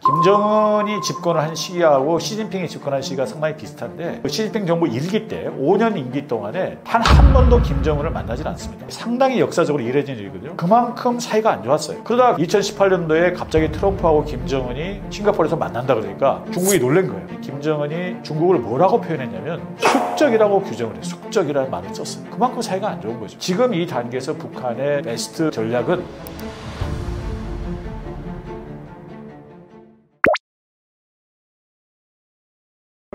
김정은이 집권을 한 시기하고 시진핑이 집권한 시기가 상당히 비슷한데 시진핑 정부 1기 때 5년 임기 동안에 단 한 번도 김정은을 만나질 않습니다. 상당히 역사적으로 이례적인 일이거든요. 그만큼 사이가 안 좋았어요. 그러다 2018년도에 갑자기 트럼프하고 김정은이 싱가포르에서 만난다 그러니까 중국이 놀란 거예요. 김정은이 중국을 뭐라고 표현했냐면 숙적이라고 규정을 해요. 숙적이라는 말을 썼어요. 그만큼 사이가 안 좋은 거죠. 지금 이 단계에서 북한의 베스트 전략은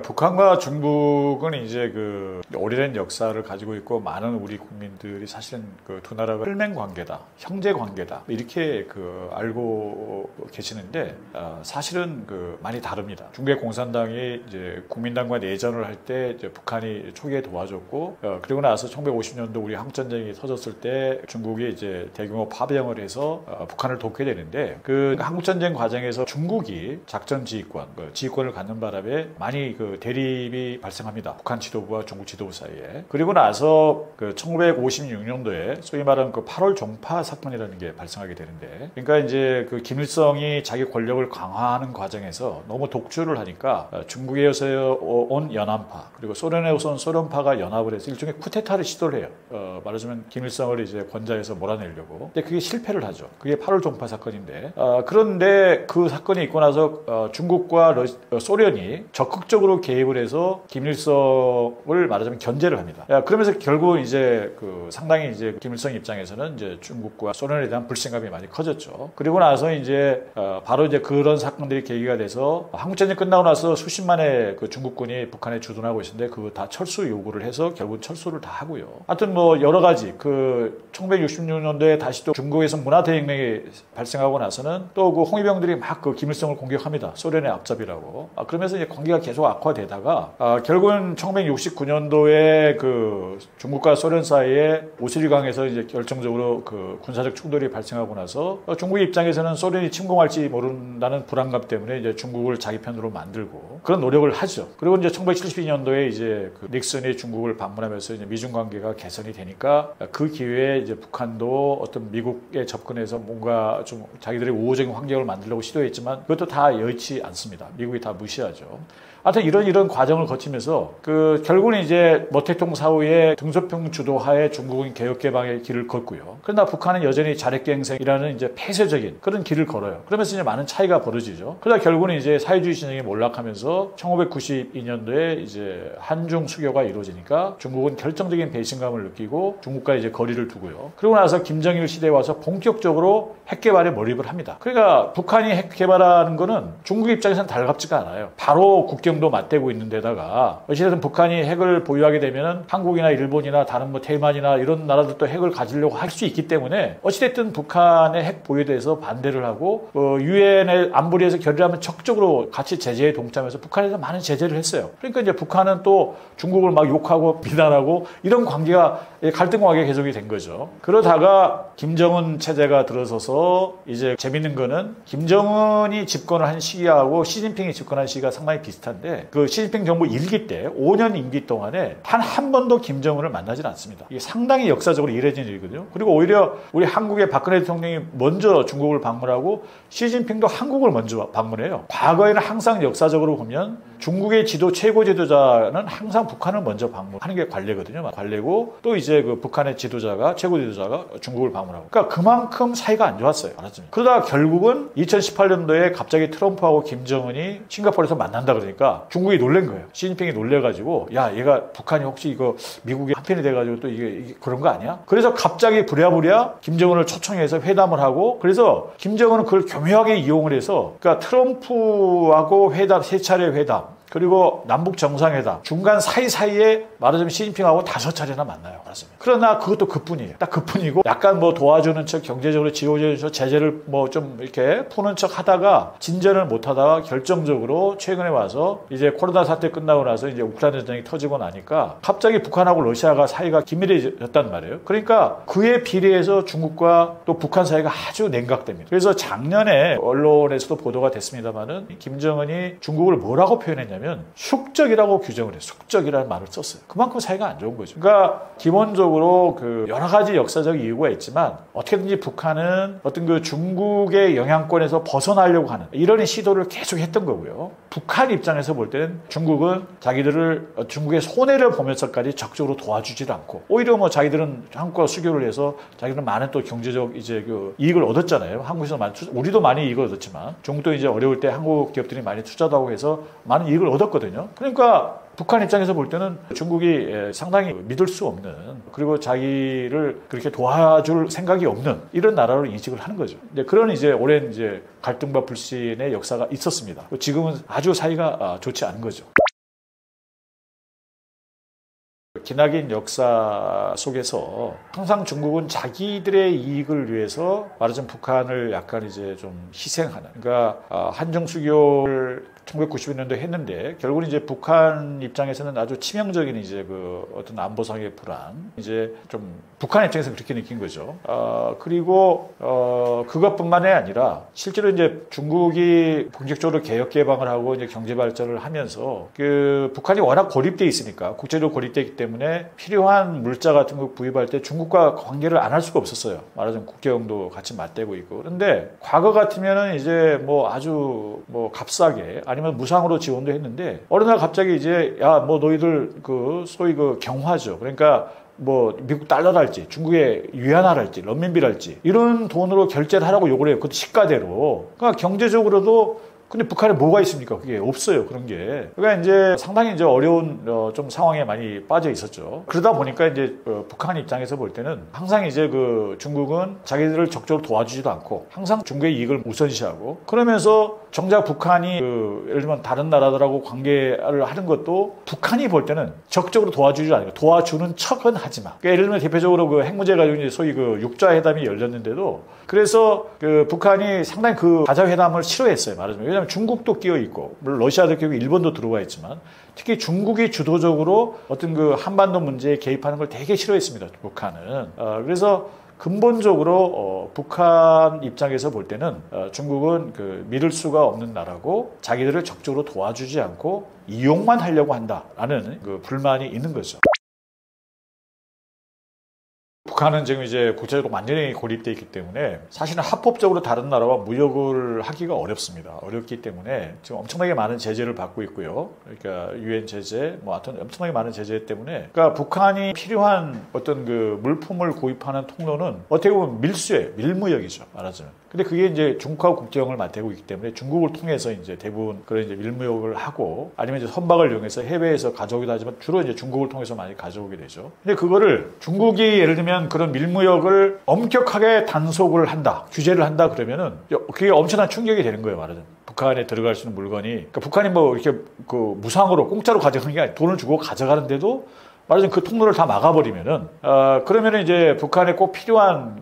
북한과 중국은 이제 그 오래된 역사를 가지고 있고 많은 우리 국민들이 사실은 그 두 나라가 혈맹 관계다, 형제 관계다 이렇게 그 알고 계시는데 사실은 그 많이 다릅니다. 중국의 공산당이 이제 국민당과 내전을 할 때 북한이 초기에 도와줬고 그리고 나서 1950년도 우리 한국전쟁이 터졌을 때 중국이 이제 대규모 파병을 해서 북한을 돕게 되는데 그 한국전쟁 과정에서 중국이 작전 지휘권, 지휘권을 갖는 바람에 많이 그 대립이 발생합니다. 북한 지도부와 중국 지도부 사이에. 그리고 나서 그 1956년도에 소위 말하는 그 8월 종파 사건이라는 게 발생하게 되는데, 그러니까 이제 그 김일성이 자기 권력을 강화하는 과정에서 너무 독주를 하니까 중국에서 온 연안파 그리고 소련에서 온 소련파가 연합을 해서 일종의 쿠데타를 시도를 해요. 말하자면 김일성을 이제 권좌에서 몰아내려고. 근데 그게 실패를 하죠. 그게 8월 종파 사건인데, 그런데 그 사건이 있고 나서 중국과 소련이 적극적으로 개입을 해서 김일성을 말하자면 견제를 합니다. 그러면서 결국 이제 그 상당히 이제 김일성 입장에서는 이제 중국과 소련에 대한 불신감이 많이 커졌죠. 그리고 나서 이제 바로 이제 그런 사건들이 계기가 돼서 한국전쟁 끝나고 나서 수십만의 그 중국군이 북한에 주둔하고 있었는데 그거 다 철수 요구를 해서 결국 철수를 다 하고요. 하여튼 뭐 여러 가지 그 1966년도에 다시 또 중국에서 문화대혁명이 발생하고 나서는 또 그 홍위병들이 막 그 김일성을 공격합니다. 소련의 앞잡이라고. 그러면서 이제 관계가 계속 악화되다가 결국은 1969년도에 그 중국과 소련 사이에 오스리강에서 이제 결정적으로 그 군사적 충돌이 발생하고 나서 중국 입장에서는 소련이 침공할지 모른다는 불안감 때문에 이제 중국을 자기 편으로 만들고 그런 노력을 하죠. 그리고 이제 1972년도에 이제 그 닉슨이 중국을 방문하면서 이제 미중 관계가 개선이 되니까 그 기회에 이제 북한도 어떤 미국에 접근해서 뭔가 좀 자기들의 우호적인 환경을 만들려고 시도했지만 그것도 다 여의치 않습니다. 미국이 다 무시하죠. 하여튼 이런 과정을 거치면서 그 결국은 이제 모택동 사후에 등소평 주도하에 중국은 개혁 개방의 길을 걷고요. 그러나 북한은 여전히 자력갱생이라는 이제 폐쇄적인 그런 길을 걸어요. 그러면서 이제 많은 차이가 벌어지죠. 그러다 결국은 이제 사회주의 진영이 몰락하면서 1992년도에 이제 한중 수교가 이루어지니까 중국은 결정적인 배신감을 느끼고 중국과 이제 거리를 두고요. 그리고 나서 김정일 시대에 와서 본격적으로 핵 개발에 몰입을 합니다. 그러니까 북한이 핵 개발하는 거는 중국 입장에서는 달갑지가 않아요. 바로 국경도 맞대고 있는 데다가 어찌됐든 북한이 핵을 보유하게 되면 한국이나 일본이나 다른 뭐 대만이나 이런 나라들도 핵을 가지려고 할 수 있기 때문에 어찌됐든 북한의 핵 보유에 대해서 반대를 하고 유엔의 안보리에서 결의하면 적극적으로 같이 제재에 동참해서 북한에서 많은 제재를 했어요. 그러니까 이제 북한은 또 중국을 막 욕하고 비난하고 이런 관계가 갈등 관계가 계속이 된 거죠. 그러다가 김정은 체제가 들어서서 이제 재밌는 거는 김정은이 집권을 한 시기하고 시진핑이 집권한 시기가 상당히 비슷한데 그 시진핑 정부 1기 때 5년 임기 동안에 단 한 번도 김정은을 만나질 않습니다. 이게 상당히 역사적으로 이례적인 일이거든요. 그리고 오히려 우리 한국의 박근혜 대통령이 먼저 중국을 방문하고 시진핑도 한국을 먼저 방문해요. 과거에는 항상 역사적으로 보면 중국의 최고 지도자는 항상 북한을 먼저 방문하는 게 관례거든요. 관례고 또 이제 그 북한의 최고 지도자가 중국을 방문하고. 그러니까 그만큼 사이가 안 좋았어요. 그러다 결국은 2018년도에 갑자기 트럼프하고 김정은이 싱가포르에서 만난다 그러니까 중국이 놀란 거예요. 시진핑이 놀래가지고 야 얘가 북한이 혹시 이거 미국의 한편이 돼가지고 또 이게 그런 거 아니야? 그래서 갑자기 부랴부랴 김정은을 초청해서 회담을 하고 그래서 김정은은 그걸 교묘하게 이용을 해서 그러니까 트럼프하고 세 차례 회담 그리고 남북 정상회담 중간 사이사이에 말하자면 시진핑하고 5차례나 만나요. 그렇습니다. 그러나 그것도 그뿐이에요. 딱 그뿐이고 약간 뭐 도와주는 척 경제적으로 지원해주는 척 제재를 뭐 좀 이렇게 푸는 척 하다가 진전을 못 하다가 결정적으로 최근에 와서 이제 코로나 사태 끝나고 나서 이제 우크라이나 전쟁이 터지고 나니까 갑자기 북한하고 러시아가 사이가 긴밀해졌단 말이에요. 그러니까 그에 비례해서 중국과 또 북한 사이가 아주 냉각됩니다. 그래서 작년에 언론에서도 보도가 됐습니다만은 김정은이 중국을 뭐라고 표현했냐면 뭐냐면 숙적이라고 규정을 해요. 숙적이라는 말을 썼어요. 그만큼 사이가 안 좋은 거죠. 그러니까 기본적으로 그 여러 가지 역사적 이유가 있지만 어떻게든지 북한은 어떤 그 중국의 영향권에서 벗어나려고 하는 이런 시도를 계속 했던 거고요. 북한 입장에서 볼 때는 중국은 자기들을 중국의 손해를 보면서까지 적극적으로 도와주질 않고 오히려 뭐 자기들은 한국과 수교를 해서 자기들은 많은 또 경제적 이제 그 이익을 얻었잖아요. 한국에서 많이 우리도 많이 이익을 얻었지만 중국도 이제 어려울 때 한국 기업들이 많이 투자도 하고 해서 많은 이익을 얻었거든요. 그러니까 북한 입장에서 볼 때는 중국이 상당히 믿을 수 없는 그리고 자기를 그렇게 도와줄 생각이 없는 이런 나라로 인식을 하는 거죠. 이제 그런 이제 오랜 이제 갈등과 불신의 역사가 있었습니다. 지금은 아주 사이가 좋지 않은 거죠. 기나긴 역사 속에서 항상 중국은 자기들의 이익을 위해서 말하자면 북한을 약간 이제 좀 희생하는 그러니까 한정수교를 1991년도에 했는데 결국은 이제 북한 입장에서는 아주 치명적인 이제 그 어떤 안보상의 불안 이제 좀 북한 입장에서 그렇게 느낀 거죠. 그리고 그것뿐만이 아니라 실제로 이제 중국이 본격적으로 개혁 개방을 하고 이제 경제 발전을 하면서 그 북한이 워낙 고립돼 있으니까 국제적으로 고립돼 있기 때문에 필요한 물자 같은 거 구입할 때 중국과 관계를 안 할 수가 없었어요. 말하자면 국경도 같이 맞대고 있고 그런데 과거 같으면은 이제 뭐 아주 뭐 값싸게 아니면 무상으로 지원도 했는데 어느 날 갑자기 이제 야 뭐 너희들 그 소위 그 경화죠. 그러니까 뭐 미국 달러랄지 중국의 위안화랄지 런민비랄지 이런 돈으로 결제를 하라고 요구를 해요. 그것도 시가대로. 그러니까 경제적으로도 근데 북한에 뭐가 있습니까? 그게 없어요. 그런 게. 그러니까 이제 상당히 이제 어려운 좀 상황에 많이 빠져 있었죠. 그러다 보니까 이제 북한 입장에서 볼 때는 항상 이제 그 중국은 자기들을 적극적으로 도와주지도 않고 항상 중국의 이익을 우선시하고 그러면서 정작 북한이 그 예를 들면 다른 나라들하고 관계를 하는 것도 북한이 볼 때는 적극적으로 도와주지 않고 도와주는 척은 하지만 그러니까 예를 들면 대표적으로 그 핵 문제 가지고 이제 소위 그 육자회담이 열렸는데도 그래서 그 북한이 상당히 그 가자회담을 싫어했어요. 말하자면 왜냐하면 중국도 끼어 있고 물론 러시아도 끼어 있고 일본도 들어와 있지만 특히 중국이 주도적으로 어떤 그 한반도 문제에 개입하는 걸 되게 싫어했습니다. 북한은. 그래서 근본적으로 북한 입장에서 볼 때는 중국은 그 믿을 수가 없는 나라고 자기들을 적극적으로 도와주지 않고 이용만 하려고 한다라는 그 불만이 있는 거죠. 북한은 지금 이제 국제적으로 완전히 고립되어 있기 때문에 사실은 합법적으로 다른 나라와 무역을 하기가 어렵습니다. 어렵기 때문에 지금 엄청나게 많은 제재를 받고 있고요. 그러니까 유엔 제재, 뭐 하여튼 엄청나게 많은 제재 때문에 그러니까 북한이 필요한 어떤 그 물품을 구입하는 통로는 어떻게 보면 밀수예요. 밀무역이죠. 말하자면. 근데 그게 이제 중국하고 국경을 맞대고 있기 때문에 중국을 통해서 이제 대부분 그런 이제 밀무역을 하고 아니면 이제 선박을 이용해서 해외에서 가져오기도 하지만 주로 이제 중국을 통해서 많이 가져오게 되죠. 근데 그거를 중국이 예를 들면 그런 밀무역을 엄격하게 단속을 한다, 규제를 한다 그러면은 그게 엄청난 충격이 되는 거예요, 말하자면. 북한에 들어갈 수 있는 물건이. 그러니까 북한이 뭐 이렇게 그 무상으로 공짜로 가져가는 게 아니라 돈을 주고 가져가는데도 말하자면 그 통로를 다 막아버리면은, 그러면은 이제 북한에 꼭 필요한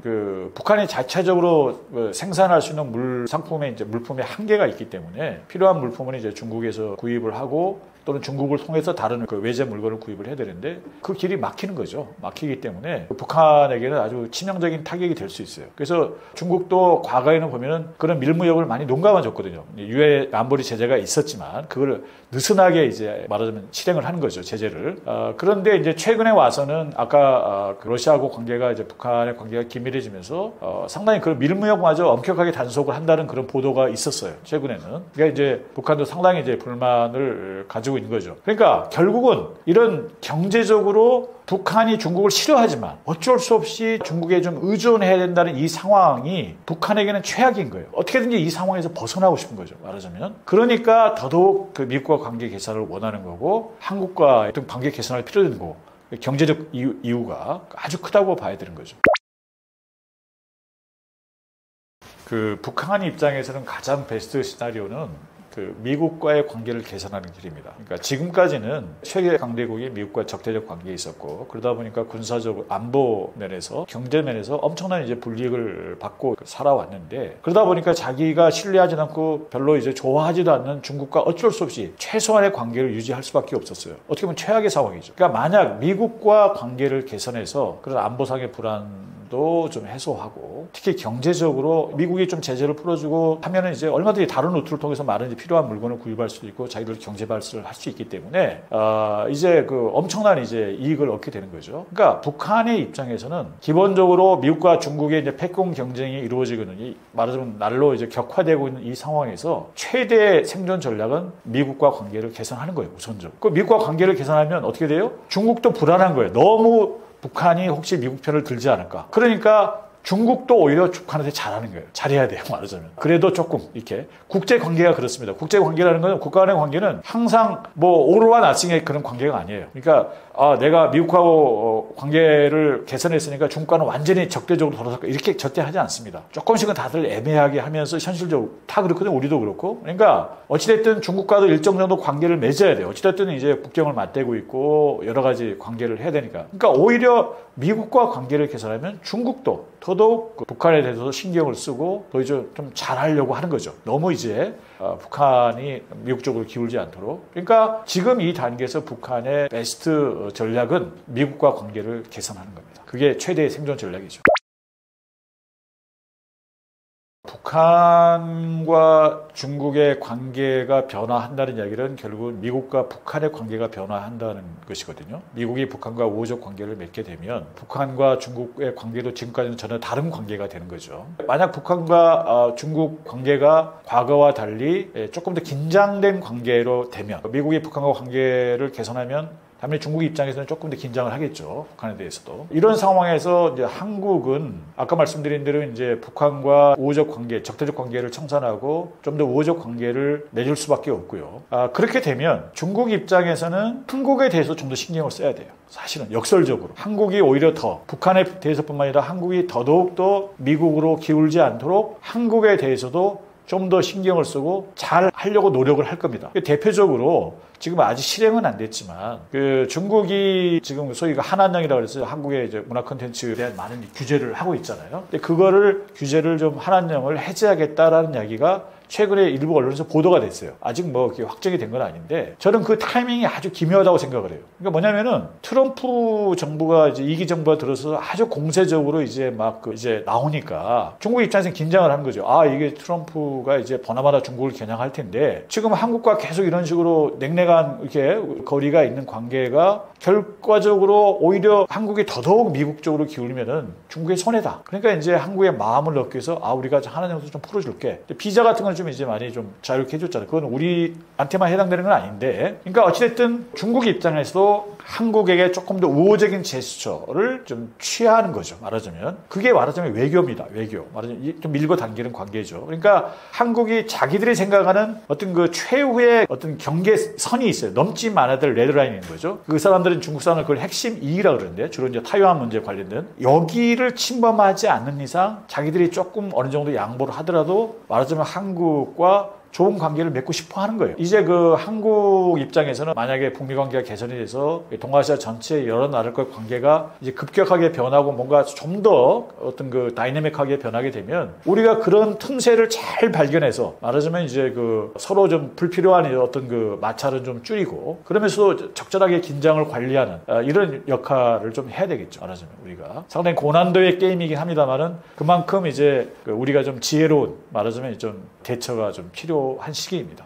북한이 자체적으로 생산할 수 있는 상품의 이제 물품의 한계가 있기 때문에 필요한 물품은 이제 중국에서 구입을 하고 또는 중국을 통해서 다른 외제 물건을 구입을 해야 되는데 그 길이 막히는 거죠. 막히기 때문에 북한에게는 아주 치명적인 타격이 될 수 있어요. 그래서 중국도 과거에는 보면은 그런 밀무역을 많이 농감아줬거든요. 유엔 안보리 제재가 있었지만 그걸 느슨하게 이제 말하자면 실행을 하는 거죠. 제재를. 그런데 이제 최근에 와서는 아까 러시아하고 관계가 이제 북한의 관계가 긴밀해지면서 상당히 그 밀무역마저 엄격하게 단속을 한다는 그런 보도가 있었어요. 최근에는. 그러니까 이제 북한도 상당히 이제 불만을 가지고 있는 거죠. 그러니까 결국은 이런 경제적으로 북한이 중국을 싫어하지만 어쩔 수 없이 중국에 좀 의존해야 된다는 이 상황이 북한에게는 최악인 거예요. 어떻게든지 이 상황에서 벗어나고 싶은 거죠. 말하자면. 그러니까 더더욱 그 미국과 관계 개선을 원하는 거고 한국과 어떤 관계 개선할 필요도 있는 거고 경제적 이유가 아주 크다고 봐야 되는 거죠. 그 북한 입장에서는 가장 베스트 시나리오는 미국과의 관계를 개선하는 길입니다. 그러니까 지금까지는 세계 강대국이 미국과 적대적 관계에 있었고 그러다 보니까 군사적 안보 면에서 경제 면에서 엄청난 이제 불이익을 받고 살아왔는데 그러다 보니까 자기가 신뢰하지 않고 별로 이제 좋아하지도 않는 중국과 어쩔 수 없이 최소한의 관계를 유지할 수밖에 없었어요. 어떻게 보면 최악의 상황이죠. 그러니까 만약 미국과 관계를 개선해서 그런 안보상의 불안 부담도 좀 해소하고 특히 경제적으로 미국이 좀 제재를 풀어주고 하면은 이제 얼마든지 다른 루트를 통해서 많은 필요한 물건을 구입할 수도 있고 자기들 경제 발전을 할 수 있기 때문에 이제 그 엄청난 이제 이익을 얻게 되는 거죠. 그러니까 북한의 입장에서는 기본적으로 미국과 중국의 이제 패권 경쟁이 이루어지거든요. 말하자면 날로 이제 격화되고 있는 이 상황에서 최대 생존 전략은 미국과 관계를 개선하는 거예요. 우선적으로. 그 미국과 관계를 개선하면 어떻게 돼요? 중국도 불안한 거예요. 너무 북한이 혹시 미국 편을 들지 않을까. 그러니까 중국도 오히려 북한한테 잘하는 거예요. 잘해야 돼요, 말하자면. 그래도 조금 이렇게 국제관계가 그렇습니다. 국제관계라는 건 국가 간의 관계는 항상 뭐 오르와 나승의 그런 관계가 아니에요. 그러니까 내가 미국하고 관계를 개선했으니까 중국과는 완전히 적대적으로 돌아섰고 이렇게 절대 하지 않습니다. 조금씩은 다들 애매하게 하면서 현실적으로 다 그렇거든요. 우리도 그렇고. 그러니까 어찌됐든 중국과도 일정 정도 관계를 맺어야 돼요. 어찌됐든 이제 국경을 맞대고 있고 여러 가지 관계를 해야 되니까. 그러니까 오히려 미국과 관계를 개선하면 중국도 더더욱 북한에 대해서 신경을 쓰고 더 이제 좀 잘하려고 하는 거죠. 너무 이제 북한이 미국 쪽으로 기울지 않도록. 그러니까 지금 이 단계에서 북한의 베스트 전략은 미국과 관계를 개선하는 겁니다. 그게 최대의 생존 전략이죠. 북한과 중국의 관계가 변화한다는 이야기는 결국 미국과 북한의 관계가 변화한다는 것이거든요. 미국이 북한과 우호적 관계를 맺게 되면 북한과 중국의 관계도 지금까지는 전혀 다른 관계가 되는 거죠. 만약 북한과 중국 관계가 과거와 달리 조금 더 긴장된 관계로 되면 미국이 북한과 관계를 개선하면 당연히 중국 입장에서는 조금 더 긴장을 하겠죠. 북한에 대해서도. 이런 상황에서 이제 한국은 아까 말씀드린 대로 이제 북한과 우호적 관계, 적대적 관계를 청산하고 좀 더 우호적 관계를 맺을 수밖에 없고요. 그렇게 되면 중국 입장에서는 한국에 대해서 좀 더 신경을 써야 돼요. 사실은 역설적으로 한국이 오히려 더 북한에 대해서뿐만 아니라 한국이 더더욱 미국으로 기울지 않도록 한국에 대해서도 좀 더 신경을 쓰고 잘 하려고 노력을 할 겁니다. 대표적으로 지금 아직 실행은 안 됐지만 중국이 지금 소위 한한령이라고 그래서 한국의 이제 문화 콘텐츠에 대한 많은 규제를 하고 있잖아요. 근데 그거를 규제를 좀 한한령을 해제하겠다라는 이야기가 최근에 일부 언론에서 보도가 됐어요. 아직 뭐 확정이 된 건 아닌데 저는 그 타이밍이 아주 기묘하다고 생각을 해요. 그러니까 뭐냐면은 트럼프 정부가 이제 2기 정부가 들어서 아주 공세적으로 이제 막 이제 나오니까 중국 입장에서는 긴장을 하는 거죠. 이게 트럼프가 이제 보나마나 중국을 겨냥할 텐데 지금 한국과 계속 이런 식으로 냉랭한 이렇게 거리가 있는 관계가 결과적으로 오히려 한국이 더더욱 미국 쪽으로 기울면은 중국의 손해다. 그러니까 이제 한국의 마음을 얻기 위해서 우리가 하나님께서 좀 풀어줄게. 비자 같은 건 좀 이제 많이 좀 자유롭게 해줬잖아요. 그건 우리한테만 해당되는 건 아닌데. 그러니까 어찌됐든 중국 입장에서도 한국에게 조금 더 우호적인 제스처를 좀 취하는 거죠. 말하자면. 그게 말하자면 외교입니다. 외교. 말하자면 좀 밀고 당기는 관계죠. 그러니까 한국이 자기들이 생각하는 어떤 그 최후의 어떤 경계선이 있어요. 넘지 말아야 될 레드라인이 있는 거죠. 그 사람들은 중국 사람은 그걸 핵심 이익이라고 그러는데 주로 이제 타이완 문제에 관련된 여기를 침범하지 않는 이상 자기들이 조금 어느 정도 양보를 하더라도 말하자면 한국과 좋은 관계를 맺고 싶어 하는 거예요. 이제 한국 입장에서는 만약에 북미 관계가 개선이 돼서 동아시아 전체 여러 나라과 관계가 이제 급격하게 변하고 뭔가 좀 더 어떤 다이내믹하게 변하게 되면 우리가 그런 틈새를 잘 발견해서 말하자면 이제 서로 좀 불필요한 어떤 마찰은 좀 줄이고 그러면서도 적절하게 긴장을 관리하는 이런 역할을 좀 해야 되겠죠. 말하자면 우리가 상당히 고난도의 게임이긴 합니다만은 그만큼 이제 우리가 좀 지혜로운 말하자면 좀 대처가 좀 필요한 시기입니다.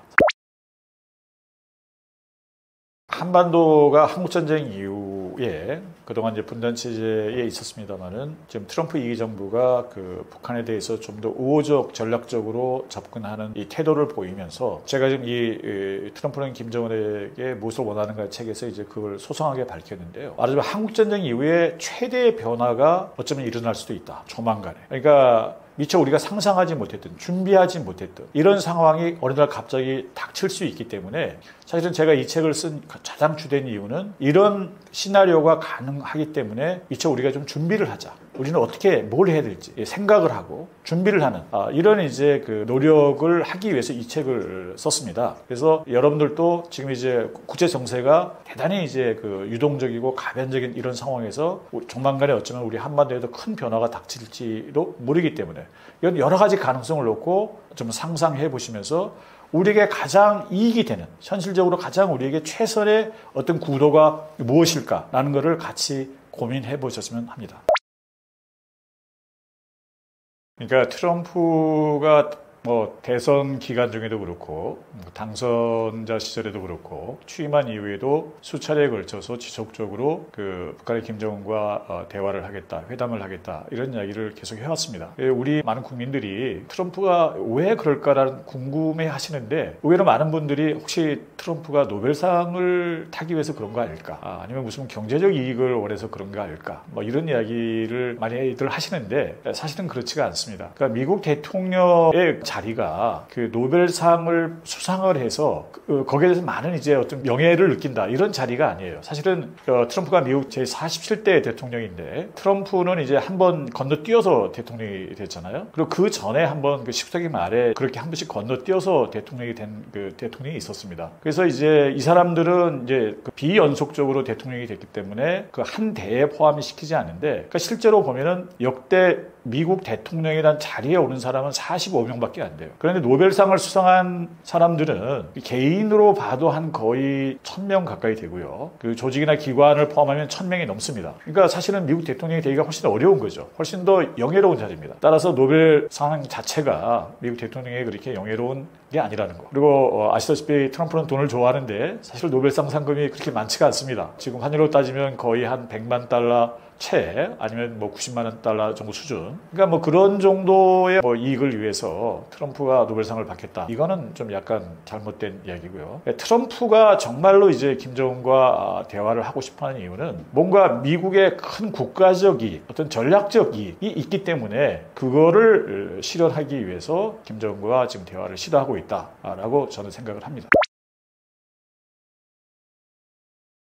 한반도가 한국전쟁 이후에 그동안 이제 분단 체제에 있었습니다만은 지금 트럼프 2기 정부가 북한에 대해서 좀 더 우호적 전략적으로 접근하는 이 태도를 보이면서 제가 지금 이 트럼프는 김정은에게 무엇을 원하는가 책에서 이제 그걸 소상하게 밝혔는데요. 말하자면 한국전쟁 이후에 최대의 변화가 어쩌면 일어날 수도 있다. 조만간에. 그러니까 미처 우리가 상상하지 못했던, 준비하지 못했던 이런 상황이 어느 날 갑자기 닥칠 수 있기 때문에 사실은 제가 이 책을 쓴 가장 주된 이유는 이런 시나리오가 가능하기 때문에 미처 우리가 좀 준비를 하자. 우리는 어떻게 뭘 해야 될지 생각을 하고 준비를 하는 이런 이제 노력을 하기 위해서 이 책을 썼습니다. 그래서 여러분들도 지금 이제 국제 정세가 대단히 이제 유동적이고 가변적인 이런 상황에서 조만간에 어쩌면 우리 한반도에도 큰 변화가 닥칠지도 모르기 때문에 이런 여러 가지 가능성을 놓고 좀 상상해 보시면서 우리에게 가장 이익이 되는 현실적으로 가장 우리에게 최선의 어떤 구도가 무엇일까라는 것을 같이 고민해 보셨으면 합니다. 그러니까 트럼프가 뭐 대선 기간 중에도 그렇고 당선자 시절에도 그렇고 취임한 이후에도 수차례에 걸쳐서 지속적으로 그 북한의 김정은과 대화를 하겠다, 회담을 하겠다 이런 이야기를 계속 해왔습니다. 우리 많은 국민들이 트럼프가 왜 그럴까라는 궁금해 하시는데 의외로 많은 분들이 혹시 트럼프가 노벨상을 타기 위해서 그런 거 아닐까? 아니면 무슨 경제적 이익을 원해서 그런 거 아닐까? 뭐 이런 이야기를 많이들 하시는데 사실은 그렇지가 않습니다. 그러니까 미국 대통령의 자리가 그 노벨상을 수상을 해서 거기에 대해서 많은 이제 어떤 명예를 느낀다 이런 자리가 아니에요. 사실은 트럼프가 미국 제47대 대통령인데 트럼프는 이제 한번 건너뛰어서 대통령이 됐잖아요. 그리고 그 전에 한번 그 10세기 말에 그렇게 한 번씩 건너뛰어서 대통령이 된 그 대통령이 있었습니다. 그래서 이제 이 사람들은 이제 그 비연속적으로 대통령이 됐기 때문에 그 한 대에 포함이 시키지 않는데 그러니까 실제로 보면은 역대 미국 대통령이란 자리에 오는 사람은 45명밖에 안 돼요. 그런데 노벨상을 수상한 사람들은 개인으로 봐도 한 거의 1000명 가까이 되고요. 그 조직이나 기관을 포함하면 1000명이 넘습니다. 그러니까 사실은 미국 대통령이 되기가 훨씬 어려운 거죠. 훨씬 더 영예로운 자리입니다. 따라서 노벨상 자체가 미국 대통령이 그렇게 영예로운 게 아니라는 거. 그리고 아시다시피 트럼프는 돈을 좋아하는데 사실 노벨상 상금이 그렇게 많지가 않습니다. 지금 환율로 따지면 거의 한 100만 달러 채 아니면 뭐 90만 원 달러 정도 수준. 그러니까 뭐 그런 정도의 뭐 이익을 위해서 트럼프가 노벨상을 받겠다. 이거는 좀 약간 잘못된 이야기고요. 트럼프가 정말로 이제 김정은과 대화를 하고 싶어하는 이유는 뭔가 미국의 큰 국가적 이익, 어떤 전략적 이익이 있기 때문에 그거를 실현하기 위해서 김정은과 지금 대화를 시도하고 있다라고 저는 생각을 합니다.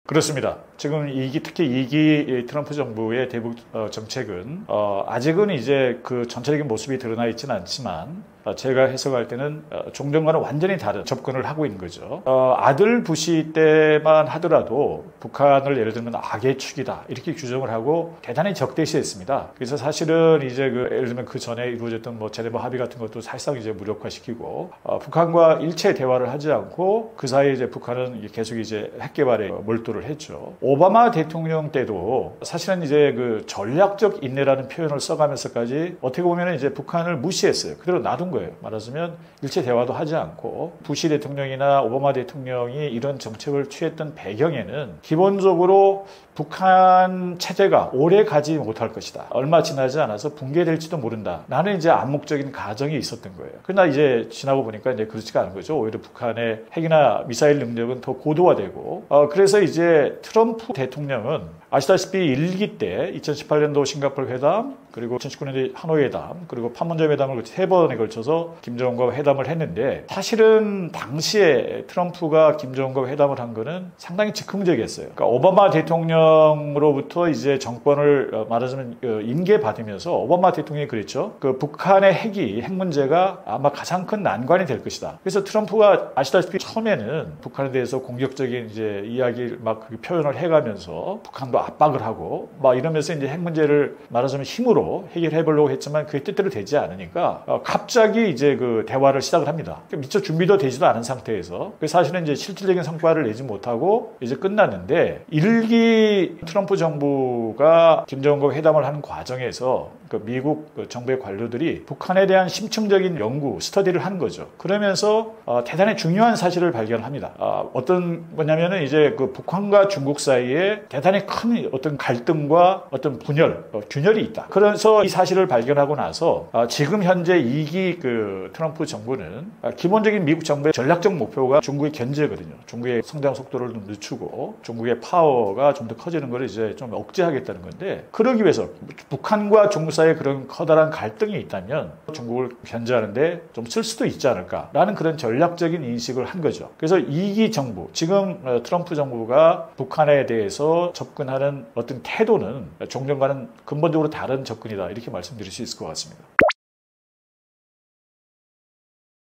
그렇습니다. 지금 특히 2기 트럼프 정부의 대북 정책은 아직은 이제 그 전체적인 모습이 드러나 있지는 않지만 제가 해석할 때는 종전과는 완전히 다른 접근을 하고 있는 거죠. 아들 부시 때만 하더라도 북한을 예를 들면 악의 축이다 이렇게 규정을 하고 대단히 적대시했습니다. 그래서 사실은 이제 예를 들면 그 전에 이루어졌던 뭐 제네바 합의 같은 것도 사실상 이제 무력화시키고 북한과 일체 대화를 하지 않고 그 사이에 이제 북한은 계속 이제 핵 개발에 몰두를 했죠. 오바마 대통령 때도 사실은 이제 그 전략적 인내라는 표현을 써가면서까지 어떻게 보면 이제 북한을 무시했어요. 그대로 놔둔 거예요. 말하자면 일체 대화도 하지 않고 부시 대통령이나 오바마 대통령이 이런 정책을 취했던 배경에는 기본적으로 북한 체제가 오래 가지 못할 것이다. 얼마 지나지 않아서 붕괴될지도 모른다. 라는 이제 암묵적인 가정이 있었던 거예요. 그러나 이제 지나고 보니까 이제 그렇지가 않은 거죠. 오히려 북한의 핵이나 미사일 능력은 더 고도화되고 그래서 이제 트럼프 대통령은 아시다시피 1기 때 2018년도 싱가포르 회담 그리고 2019년도 하노이 회담 그리고 판문점 회담을 3번에 걸쳐서 김정은과 회담을 했는데 사실은 당시에 트럼프가 김정은과 회담을 한 거는 상당히 즉흥적이었어요. 그러니까 오바마 대통령으로부터 이제 정권을 말하자면 인계받으면서 오바마 대통령이 그랬죠. 그 북한의 핵 문제가 아마 가장 큰 난관이 될 것이다. 그래서 트럼프가 아시다시피 처음에는 북한에 대해서 공격적인 이제 이야기를 막 표현을 해가면서 북한도 압박을 하고 막 이러면서 이제 핵 문제를 말하자면 힘으로 해결해 보려고 했지만 그게 뜻대로 되지 않으니까 갑자기 이제 그 대화를 시작을 합니다. 미처 준비도 되지도 않은 상태에서 사실은 이제 실질적인 성과를 내지 못하고 이제 끝났는데 1기 트럼프 정부가 김정은과 회담을 하는 과정에서 그 미국 정부의 관료들이 북한에 대한 심층적인 연구, 스터디를 한 거죠. 그러면서 대단히 중요한 사실을 발견합니다. 어떤 뭐냐면은 이제 그 북한과 중국 사이에 대단히 큰 어떤 갈등과 어떤 분열, 균열이 있다. 그래서 이 사실을 발견하고 나서 지금 현재 2기 그 트럼프 정부는 기본적인 미국 정부의 전략적 목표가 중국의 견제거든요. 중국의 성장 속도를 좀 늦추고 중국의 파워가 좀 더 커지는 걸 이제 좀 억제하겠다는 건데 그러기 위해서 북한과 중국 사이에 그런 커다란 갈등이 있다면 중국을 견제하는데 좀 쓸 수도 있지 않을까라는 그런 전략적인 인식을 한 거죠. 그래서 2기 정부, 지금 트럼프 정부가 북한에 대해서 접근하는 어떤 태도는 종전과는 근본적으로 다른 접근이다 이렇게 말씀드릴 수 있을 것 같습니다.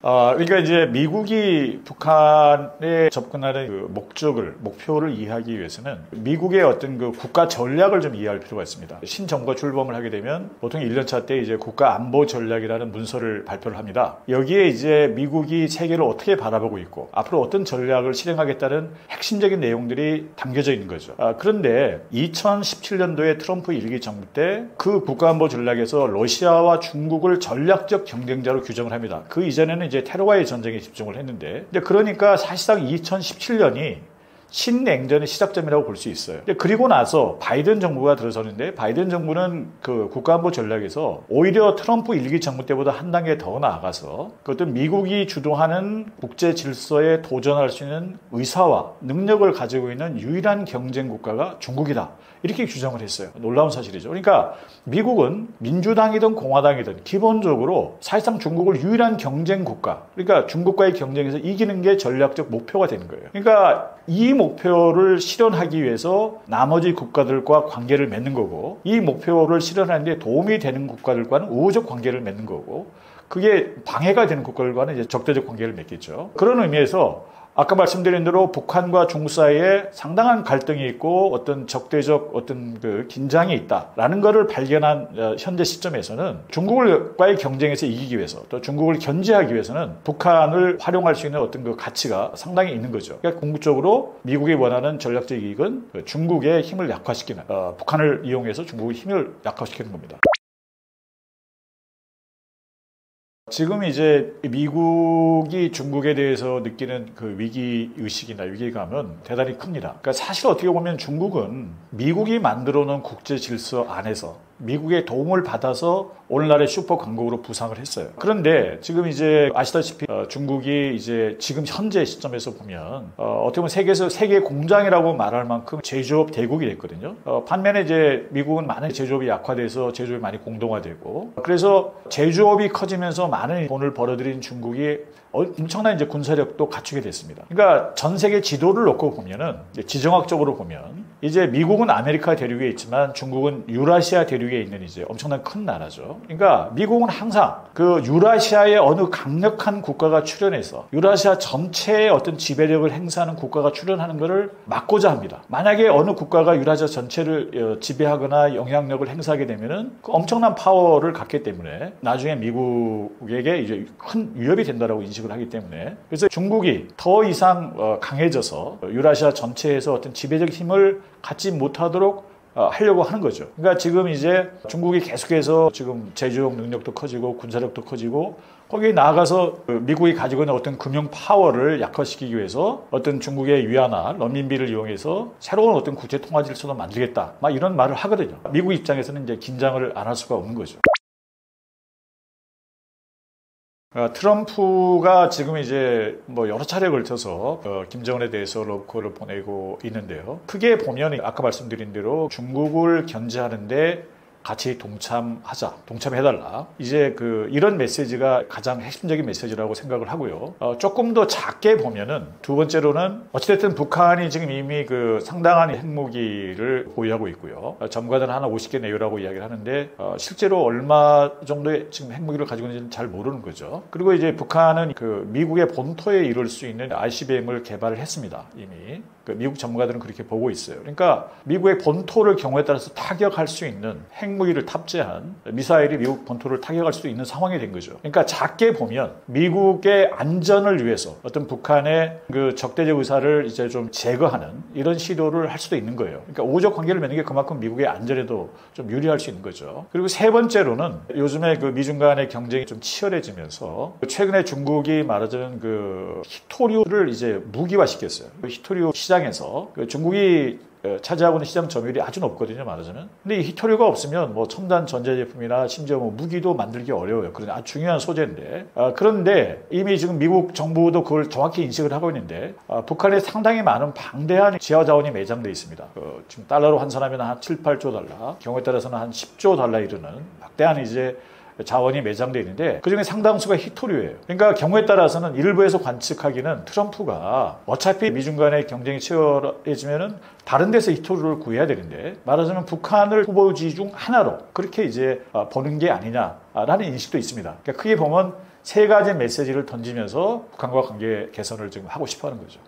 그러니까 이제 미국이 북한에 접근하는 그 목표를 이해하기 위해서는 미국의 어떤 그 국가 전략을 좀 이해할 필요가 있습니다. 신정부가 출범을 하게 되면 보통 1년차 때 이제 국가 안보 전략이라는 문서를 발표를 합니다. 여기에 이제 미국이 세계를 어떻게 바라보고 있고 앞으로 어떤 전략을 실행하겠다는 핵심적인 내용들이 담겨져 있는 거죠. 그런데 2017년도에 트럼프 1기 정부 때 그 국가안보 전략에서 러시아와 중국을 전략적 경쟁자로 규정을 합니다. 그 이전에는 이제 테러와의 전쟁에 집중을 했는데, 그러니까 사실상 2017년이 신냉전의 시작점이라고 볼 수 있어요. 그리고 나서 바이든 정부가 들어서는데, 바이든 정부는 그 국가안보 전략에서 오히려 트럼프 1기 정부 때보다 한 단계 더 나아가서 그것도 미국이 주도하는 국제 질서에 도전할 수 있는 의사와 능력을 가지고 있는 유일한 경쟁 국가가 중국이다, 이렇게 규정을 했어요. 놀라운 사실이죠. 그러니까 미국은 민주당이든 공화당이든 기본적으로 사실상 중국을 유일한 경쟁 국가, 그러니까 중국과의 경쟁에서 이기는 게 전략적 목표가 되는 거예요. 그러니까 이 목표를 실현하기 위해서 나머지 국가들과 관계를 맺는 거고, 이 목표를 실현하는 데 도움이 되는 국가들과는 우호적 관계를 맺는 거고, 그게 방해가 되는 국가들과는 이제 적대적 관계를 맺겠죠. 그런 의미에서 아까 말씀드린 대로 북한과 중국 사이에 상당한 갈등이 있고 어떤 적대적 어떤 그 긴장이 있다라는 것을 발견한 현재 시점에서는 중국과의 경쟁에서 이기기 위해서, 또 중국을 견제하기 위해서는 북한을 활용할 수 있는 어떤 그 가치가 상당히 있는 거죠. 그러니까 궁극적으로 미국이 원하는 전략적 이익은 중국의 힘을 약화시키는, 북한을 이용해서 중국의 힘을 약화시키는 겁니다. 지금 이제 미국이 중국에 대해서 느끼는 그 위기의식이나 위기감은 대단히 큽니다. 그러니까 사실 어떻게 보면 중국은 미국이 만들어 놓은 국제 질서 안에서 미국의 도움을 받아서 오늘날의 슈퍼 강국으로 부상을 했어요. 그런데 지금 이제 아시다시피 중국이 이제 지금 현재 시점에서 보면 어떻게 보면 세계에서 세계 공장이라고 말할 만큼 제조업 대국이 됐거든요. 반면에 이제 미국은 많은 제조업이 약화돼서 제조업이 많이 공동화되고, 그래서 제조업이 커지면서 많은 돈을 벌어들인 중국이 엄청난 이제 군사력도 갖추게 됐습니다. 그러니까 전 세계 지도를 놓고 보면은, 지정학적으로 보면 이제 미국은 아메리카 대륙에 있지만 중국은 유라시아 대륙에 있는 이제 엄청난 큰 나라죠. 그러니까 미국은 항상 그 유라시아의 어느 강력한 국가가 출현해서 유라시아 전체의 어떤 지배력을 행사하는 국가가 출현하는 것을 막고자 합니다. 만약에 어느 국가가 유라시아 전체를 지배하거나 영향력을 행사하게 되면은 그 엄청난 파워를 갖기 때문에 나중에 미국에게 이제 큰 위협이 된다라고 인식을 하기 때문에, 그래서 중국이 더 이상 강해져서 유라시아 전체에서 어떤 지배적 힘을 갖지 못하도록 하려고 하는 거죠. 그러니까 지금 이제 중국이 계속해서 지금 제조업 능력도 커지고 군사력도 커지고, 거기에 나아가서 미국이 가지고 있는 어떤 금융 파워를 약화시키기 위해서 어떤 중국의 위안화, 런민비를 이용해서 새로운 어떤 국제 통화 질서도 만들겠다, 막 이런 말을 하거든요. 미국 입장에서는 이제 긴장을 안 할 수가 없는 거죠. 트럼프가 지금 이제 뭐 여러 차례에 걸쳐서 김정은에 대해서 러브콜을 보내고 있는데요. 크게 보면 아까 말씀드린 대로 중국을 견제하는데 같이 동참해달라. 이제 이런 메시지가 가장 핵심적인 메시지라고 생각을 하고요. 조금 더 작게 보면은, 두 번째로는 어찌됐든 북한이 지금 이미 상당한 핵무기를 보유하고 있고요. 전과자는 하나 50개 내외라고 이야기를 하는데, 실제로 얼마 정도의 지금 핵무기를 가지고 있는지는 잘 모르는 거죠. 그리고 이제 북한은 미국의 본토에 이룰 수 있는 ICBM을 개발을 했습니다, 이미. 미국 전문가들은 그렇게 보고 있어요. 그러니까 미국의 본토를 경우에 따라서 타격할 수 있는 핵무기를 탑재한 미사일이 미국 본토를 타격할 수도 있는 상황이 된 거죠. 그러니까 작게 보면 미국의 안전을 위해서 어떤 북한의 적대적 의사를 이제 좀 제거하는 이런 시도를 할 수도 있는 거예요. 그러니까 우호적 관계를 맺는 게 그만큼 미국의 안전에도 좀 유리할 수 있는 거죠. 그리고 세 번째로는 요즘에 미중 간의 경쟁이 좀 치열해지면서 최근에 중국이 말하자면 히토류를 이제 무기화시켰어요. 히토류 시장에서 중국이 차지하고 있는 시장 점유율이 아주 높거든요, 말하자면. 근데 이 히토류가 없으면 뭐 첨단 전자제품이나 심지어 뭐 무기도 만들기 어려워요. 그런 아주 중요한 소재인데. 그런데 이미 지금 미국 정부도 그걸 정확히 인식을 하고 있는데, 북한에 상당히 많은 방대한 지하 자원이 매장돼 있습니다. 지금 달러로 환산하면 한 7, 8조 달러, 경우에 따라서는 한 10조 달러 이르는 막대한 이제 자원이 매장되어 있는데, 그중에 상당수가 히토류예요. 그러니까 경우에 따라서는 일부에서 관측하기는 트럼프가 어차피 미중 간의 경쟁이 치열해지면은 다른 데서 히토류를 구해야 되는데, 말하자면 북한을 후보지 중 하나로 그렇게 이제 보는 게 아니냐라는 인식도 있습니다. 그러니까 크게 보면 세 가지 메시지를 던지면서 북한과 관계 개선을 지금 하고 싶어 하는 거죠.